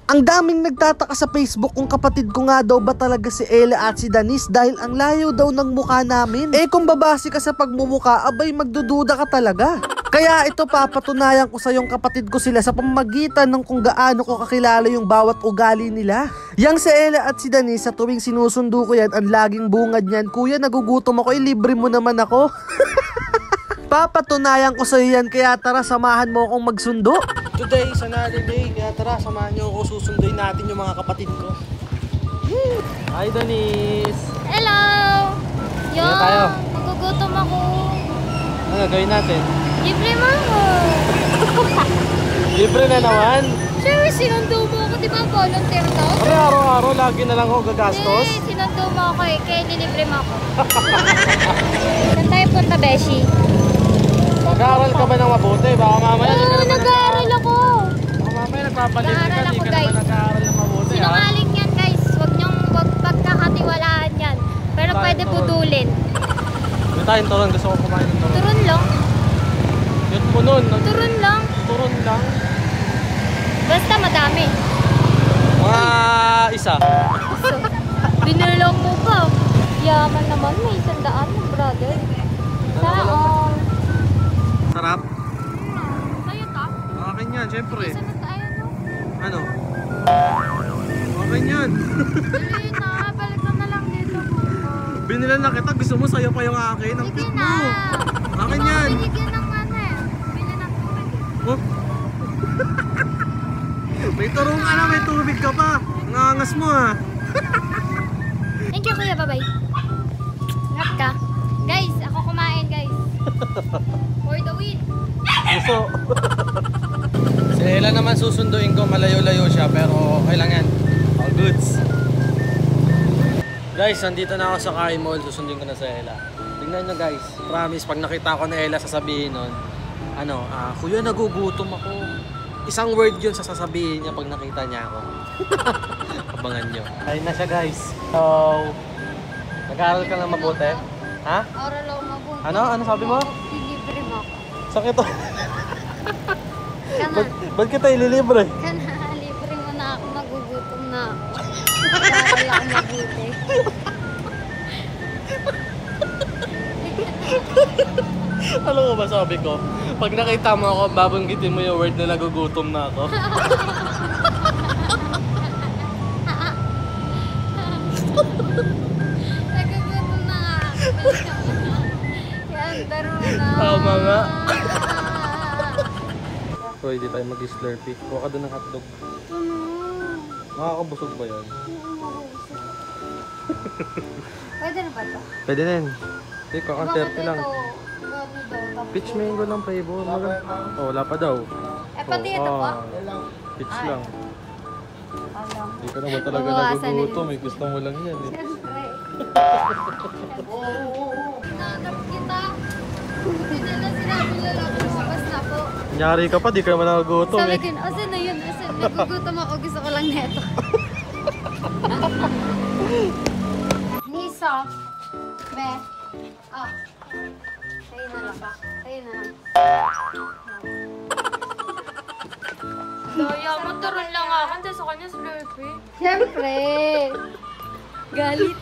Ang daming nagtataka sa Facebook kung kapatid ko nga daw ba talaga si Ella at si Danis dahil ang layo daw ng mukha namin. Eh kung babase ka sa pagmumukha, abay magdududa ka talaga. Kaya ito papatunayan ko sa yung kapatid ko sila sa pamamagitan ng kung gaano ko kakilala yung bawat ugali nila. Yang si Ella at si Danis sa tuwing sinusundo ko yan, ang laging bungad niyan, "Kuya, nagugutom ako, libre mo naman ako." Papatunayan ko sa yan, kaya tara samahan mo akong magsundo. Today is another day, kaya tara samahan nyo ako, susunduin natin yung mga kapatid ko. Hi Danis! Hello! Yo, tayo? magugutom ako. Ano gagawin natin? Libre mo ako. Libre na naman? Siyempre, sinundo mo ako, di ba? Volunteer daw? Kaya araw-araw, lagi na lang ako gagastos. Eh, sinundo mo ako eh, kaya nilibre mo ako. Saan tayo punta, Beshi? Nag-aaral ka ba ng mabuti? Baka mamaya Oo, nag-aaral ako. Baka mamaya nagpapalit ka, Nag-aaral di ako, ka guys. naman nag-aaral ng mabuti. Sinungaling yan, guys. Huwag pagkakatiwalaan yan. Pero Tayo pwede turon. budulin. May tayong turon, gusto ko kumain ng turon. Turun lang. Yun po nun. Turun lang. Turon lang. Basta madami. Mga isa. So, binulong mo pa. Yaman naman, may 100 mo, brother. Saan? Sarap. Sa'yo ta? Akin yan, syempre. Isa na tayo, no? Ano? Akin yan. Hindi na, balik ka na lang dito po. Binilan na kita, gusto mo sa'yo pa yung akin. Ang Sige cute na. mo. Akin Di ba yan. binigyan ng ano eh? Bili ng tubig eh. Oh. May turong ka na, may tubig ka pa. Nangangas mo ah. Thank you, kuya. Bye-bye. Ingat ka. Guys, ako kumain, guys. For the win. Gusto. Si Ella naman susunduin ko, malayo-layo siya pero okay lang yan. All goods. Guys, nandito na ako sa Kai Mall, susunduin ko na sa Ella. Tingnan nyo guys, promise pag nakita ko na Ella sasabihin nun, "Kuya, nagugutom ako." Isang word yun sa sasabihin niya pag nakita niya ako. Abangan nyo. Ayun na siya guys. So, nag-aaral ka lang mabuti? Ha? Oral ako mabuti. Ano sabi mo? Dilibre mo ako. Sakit to. Kana. Ba't kita ililibre? Kana, libre mo na ako. Magugutom na ako. Oral ako mabuti. Alam mo ba sabi ko? Pag nakita mo ako, babanggitin mo yung word na nagugutom na ako. Nagugutom na ako. Yan, daro na. Tama nga. So, hindi tayo mag-slurpee. Kuha ka doon ng hotdog. Makakabusog ba yun? Pwede na ba ito? Pwede na yun. Hindi, kuha kang 30 lang. Ito? Peach mango lang flavor. Oh, wala pa daw. Eh, pati ito pa? Peach lang. Alam. Hindi ka naman talaga Bawasan na nagugutom. May gusto mo lang yan eh. Siyempre. Nanap kita. Hindi na sinabi nila ako lumabas na po. Nyari ka pa, di ka naman nagugutom Sabi eh. ko, asan na yun? Asan? Nagugutom ako. Gusto ko lang neto. Nisa. Be. Ah. Sa'yo na lang. Sa'yo na lang. Daya, maturon lang akin. Dahil sa kanya, slurpee. Siyempre. Galit.